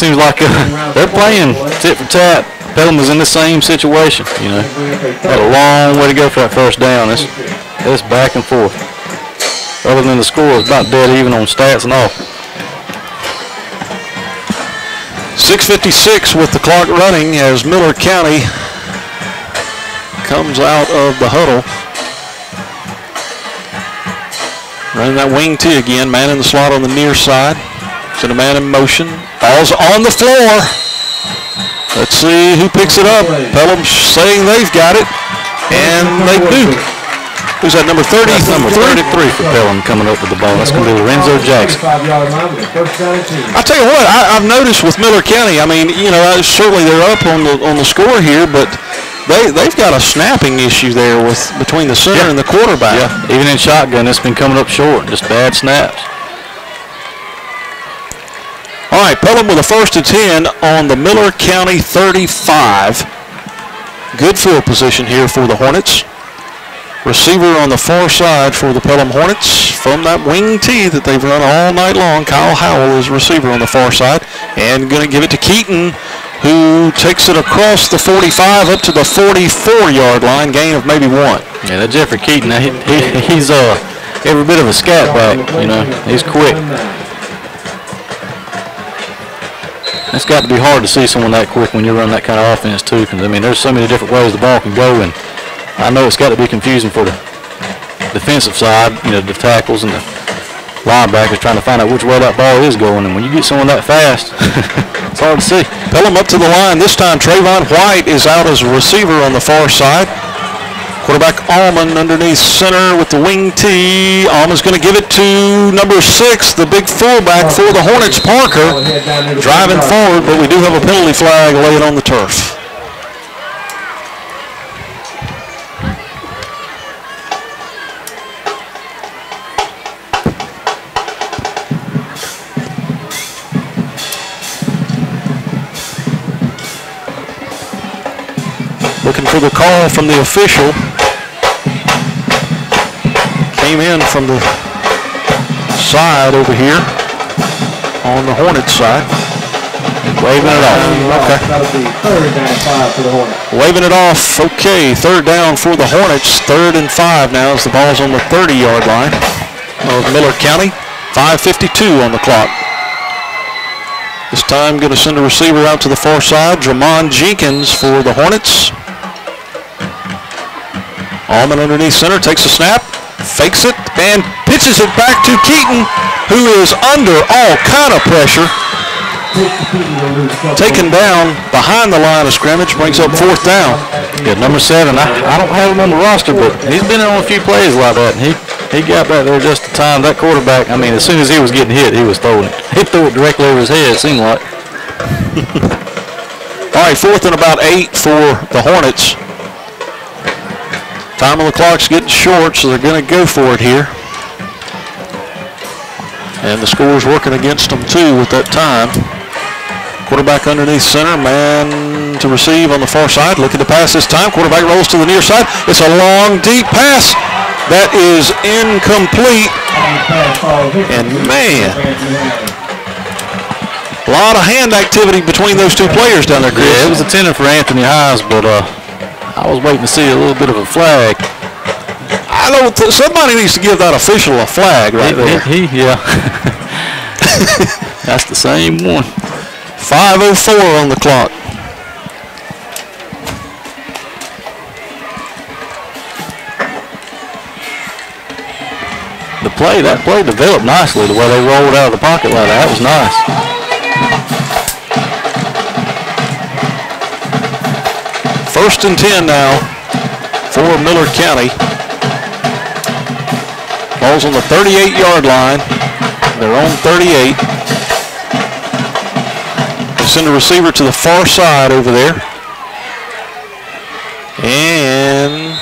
seems like they're playing tit for tat. Pelham is in the same situation, you know. Got a long way to go for that first down. It's back and forth. Other than the score, it's about dead even on stats and all. 6:56 with the clock running as Miller County comes out of the huddle. Running that wing T again, man in the slot on the near side. Send a man in motion. Ball's on the floor. Let's see who picks it up. Pelham saying they've got it, and they do. Who's that, number 30? Number 33 for Pelham coming up with the ball. That's going to be Lorenzo Jackson. I tell you what, I've noticed with Miller County, I mean, you know, certainly they're up on the score here, but they've got a snapping issue there between the center and the quarterback. Yeah, even in shotgun, it's been coming up short, just bad snaps. All right, Pelham with a 1st and 10 on the Miller County 35. Good field position here for the Hornets. Receiver on the far side for the Pelham Hornets from that wing T that they've run all night long. Kyle Howell is receiver on the far side and going to give it to Keaton, who takes it across the 45 up to the 44-yard line, gain of maybe 1. Yeah, that Jeffrey Keaton, he's every bit of a scat back, you know. He's quick. It's got to be hard to see someone that quick when you run that kind of offense too, because I mean there's so many different ways the ball can go, and I know it's got to be confusing for the defensive side, you know, the tackles and the linebackers trying to find out which way that ball is going, and when you get someone that fast, it's hard to see. Pelham up to the line this time. Trayvon White is out as a receiver on the far side. Quarterback Allman underneath center with the wing T. Allman's going to give it to number 6, the big fullback for the Hornets, Parker. Driving forward, but we do have a penalty flag laid on the turf. Looking for the call from the official. Came in from the side over here on the Hornets side. Waving it off. Okay. That'll be 3rd down 5 for the Hornets. Waving it off. Okay, 3rd down for the Hornets. 3rd and 5 now as the ball's on the 30-yard line of Miller County. 5:52 on the clock. This time going to send a receiver out to the far side. Dramon Jenkins for the Hornets. Allman underneath center, takes a snap, fakes it, and pitches it back to Keaton, who is under all kind of pressure. Taken down behind the line of scrimmage, brings up 4th down. Yeah, number 7, I don't have him on the roster, but he's been on a few plays like that, and he got back there just in time. That quarterback, I mean, as soon as he was getting hit, he was throwing it. He threw it directly over his head, it seemed like. All right, 4th and about 8 for the Hornets. Time on the clock's getting short, so they're going to go for it here. And the score's working against them, too, with that time. Quarterback underneath center, man to receive on the far side. Looking to pass this time. Quarterback rolls to the near side. It's a long, deep pass. That is incomplete. And, man, a lot of hand activity between those two players down there, Chris. Yeah, it was intended for Anthony Hines, but I was waiting to see a little bit of a flag. I don't. Somebody needs to give that official a flag right there. Yeah. That's the same one. 5:04 on the clock. That play developed nicely the way they rolled out of the pocket like that. That was nice. First and 10 now for Miller County. Ball's on the 38-yard line. They're on 38. They send a receiver to the far side over there. And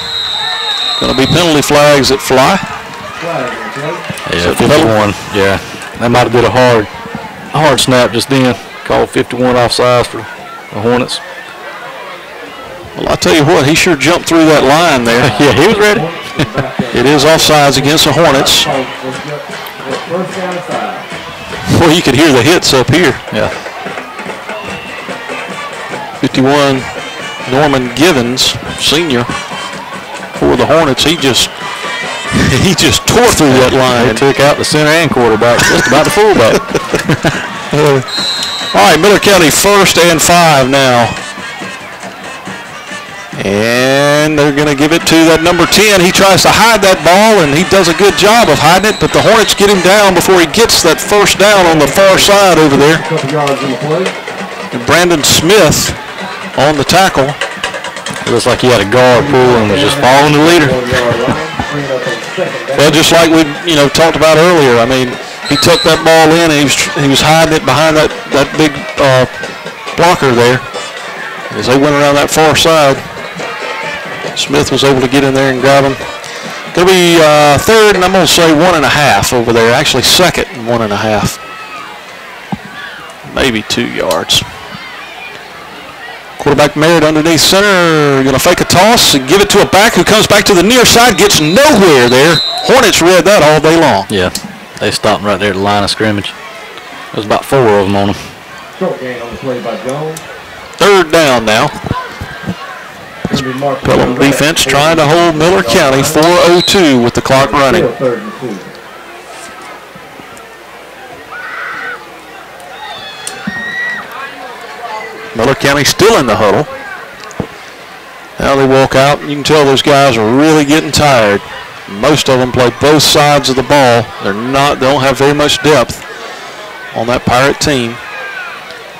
going to be penalty flags that fly. Yeah, 51. Yeah, that might have been a hard snap just then. Called 51 offsides for the Hornets. Well, I'll tell you what, he sure jumped through that line there. Yeah, he was ready. It is offsides against the Hornets. Well, you could hear the hits up here. Yeah. 51, Norman Givens, senior, for the Hornets. He just tore through that line. He took out the center and quarterback, just about the fullback. All right, Miller County 1st and 5 now. And they're going to give it to that number 10. He tries to hide that ball, and he does a good job of hiding it, but the Hornets get him down before he gets that first down on the far side over there. And Brandon Smith on the tackle. It looks like he had a guard pull and was just following the leader. Well, just like we talked about earlier. I mean, he took that ball in, and he was hiding it behind that big blocker there. As they went around that far side, Smith was able to get in there and grab him. Going to be 3rd, and I'm going to say 1.5 over there. Actually, 2nd and 1.5. Maybe 2 yards. Quarterback Merritt underneath center. Going to fake a toss and give it to a back who comes back to the near side. Gets nowhere there. Hornets read that all day long. Yeah, they stopped right there at the line of scrimmage. There's about 4 of them on them. Short gain on the play by Jones. 3rd down now. Pelham defense trying to hold Miller County 4:02 with the clock running. Miller County still in the huddle. Now they walk out. You can tell those guys are really getting tired. Most of them play both sides of the ball. They don't have very much depth on that Pirate team.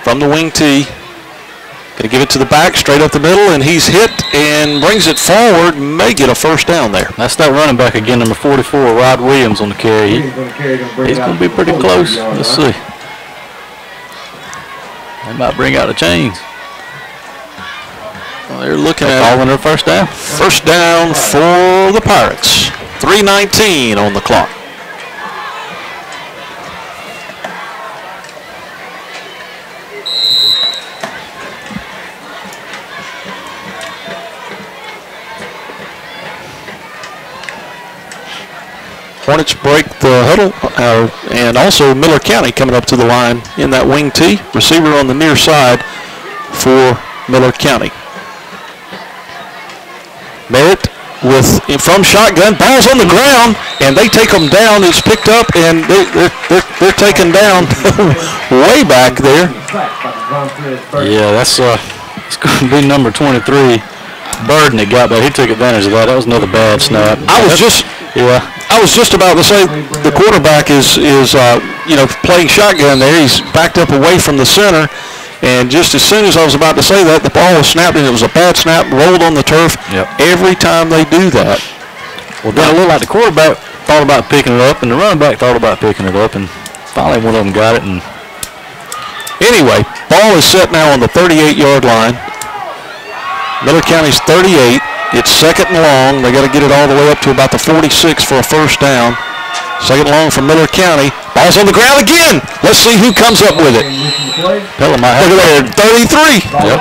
From the wing tee. Going to give it to the back, straight up the middle, and he's hit and brings it forward. May get a first down there. That's that running back again, number 44, Rod Williams on the carry. He's going to be pretty close. Let's see. They might bring out the chains. Well, they're looking at calling their first down. First down for the Pirates. 3:19 on the clock. Hornets break the huddle, and also Miller County coming up to the line in that wing tee. Receiver on the near side for Miller County. Merritt from shotgun, ball's on the ground, and they take them down. It's picked up, and they're taken down way back there. Yeah, it's going to be number 23, Burden that got that. He took advantage of that. That was another bad snap. I was just about to say the quarterback is playing shotgun there. He's backed up away from the center, and just as soon as I was about to say that, the ball was snapped, and it was a bad snap, rolled on the turf. Yep. Every time they do that. Well, then it looked like the quarterback thought about picking it up, and the running back thought about picking it up, and finally one of them got it. And anyway, ball is set now on the 38-yard line. Miller County's 38. It's 2nd and long. They got to get it all the way up to about the 46 for a first down. 2nd long from Miller County. Ball's on the ground again. Let's see who comes up with it. Pelham might have it there, 33. Yep.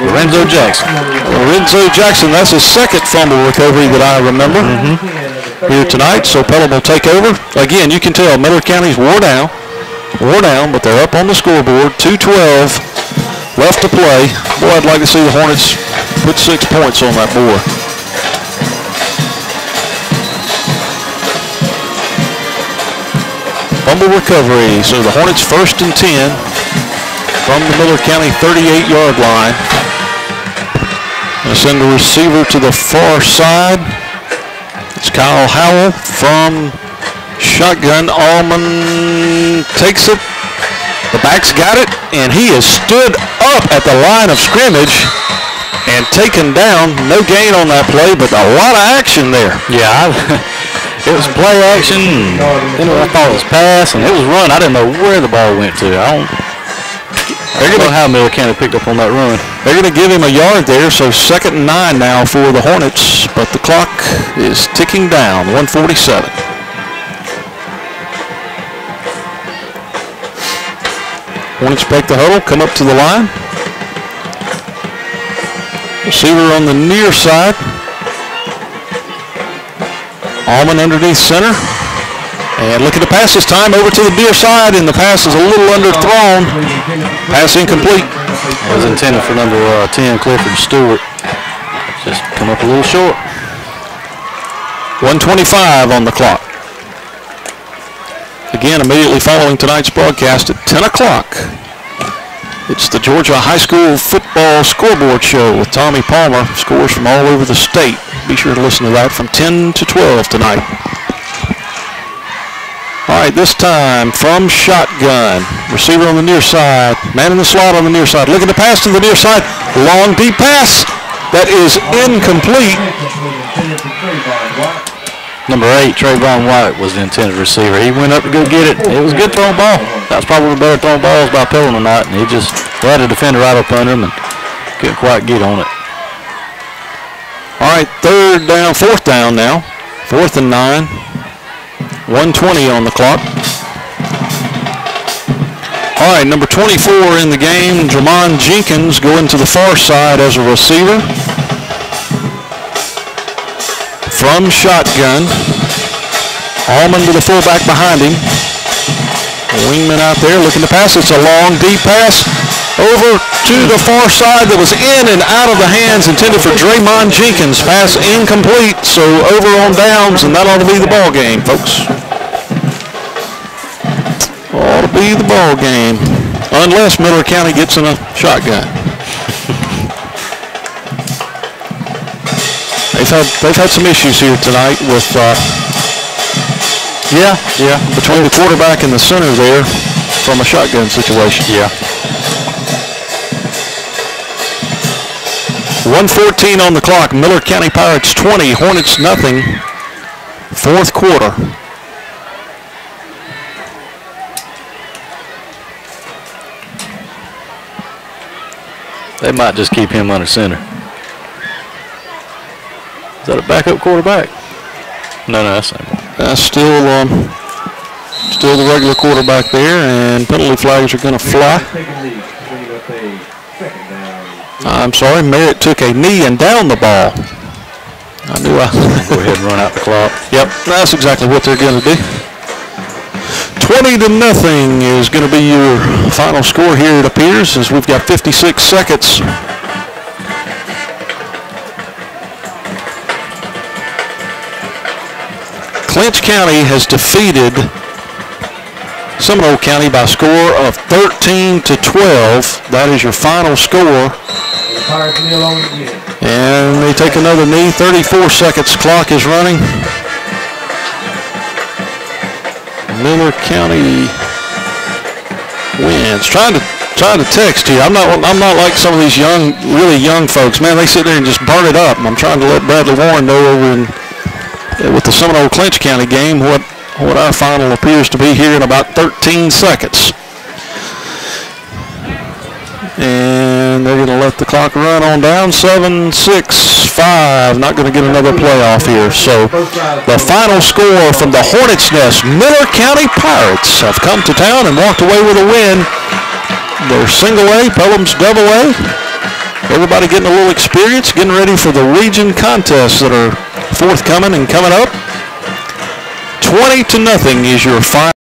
Lorenzo Jackson. Lorenzo Jackson, that's his 2nd fumble recovery that I remember here tonight. So Pelham will take over. Again, you can tell Miller County's wore down, but they're up on the scoreboard. 2:12 left to play. Boy, I'd like to see the Hornets put 6 points on that board. Fumble recovery. So the Hornets 1st and 10 from the Miller County 38-yard line. Going to send the receiver to the far side. It's Kyle Howell from shotgun. Allman takes it. The back's got it, and he has stood up at the line of scrimmage and taken down. No gain on that play, but a lot of action there. Yeah, it was play action. Then I thought it was pass, and it was run. I didn't know where the ball went to. I don't know how Miller County picked up on that run. They're going to give him a yard there, so 2nd and 9 now for the Hornets, but the clock is ticking down, 1:47. Hornets break the huddle, come up to the line. Receiver on the near side. Allman underneath center. And looking to pass this time over to the near side, and the pass is a little underthrown. Pass incomplete. It was intended for number 10, Clifford Stewart. Just come up a little short. 1:25 on the clock. Again, immediately following tonight's broadcast at 10 o'clock, it's the Georgia High School Football Scoreboard Show with Tommy Palmer. Scores from all over the state. Be sure to listen to that from 10 to 12 tonight. All right, this time from shotgun. Receiver on the near side. Man in the slot on the near side. Looking to pass to the near side. Long deep pass. That is incomplete. Number 8, Trayvon White, was the intended receiver. He went up to go get it. It was a good thrown ball. That was probably the better thrown balls by Pelham tonight, and he had a defender right up under him and couldn't quite get on it. All right, fourth down now. 4th and 9. 1:20 on the clock. All right, number 24 in the game, Jermon Jenkins, going to the far side as a receiver. From shotgun. Allman to the fullback behind him. Wingman out there looking to pass. It's a long, deep pass over to the far side that was in and out of the hands intended for Draymond Jenkins. Pass incomplete, so over on downs, and that ought to be the ball game, folks. Ought to be the ball game, unless Miller County gets in a shotgun. They've had some issues here tonight with between the quarterback and the center there from a shotgun situation. Yeah. 1:14 on the clock. Miller County Pirates 20, Hornets nothing. 4th quarter. They might just keep him under center. Is that a backup quarterback? No, that's not. That's still the regular quarterback there, and penalty flags are going to fly. I'm sorry, Merritt took a knee and down the ball. Go ahead and run out the clock. Yep, that's exactly what they're going to do. 20-0 is going to be your final score here, it appears, as we've got 56 seconds. Clinch County has defeated Seminole County by a score of 13-12. That is your final score. And they take another knee. 34 seconds. Clock is running. Miller County wins. Trying to text here. I'm not like some of these really young folks. Man, they sit there and just burn it up. I'm trying to let Bradley Warren know over with the Seminole Clinch County game what our final appears to be here in about 13 seconds. And they're going to let the clock run on down. 7, 6, 5. Not going to get another playoff here. So the final score from the Hornets' Nest, Miller County Pirates have come to town and walked away with a win. They're single A, Pelham's double A. Everybody getting a little experience, getting ready for the region contests that are forthcoming and coming up. 20-0 is your final.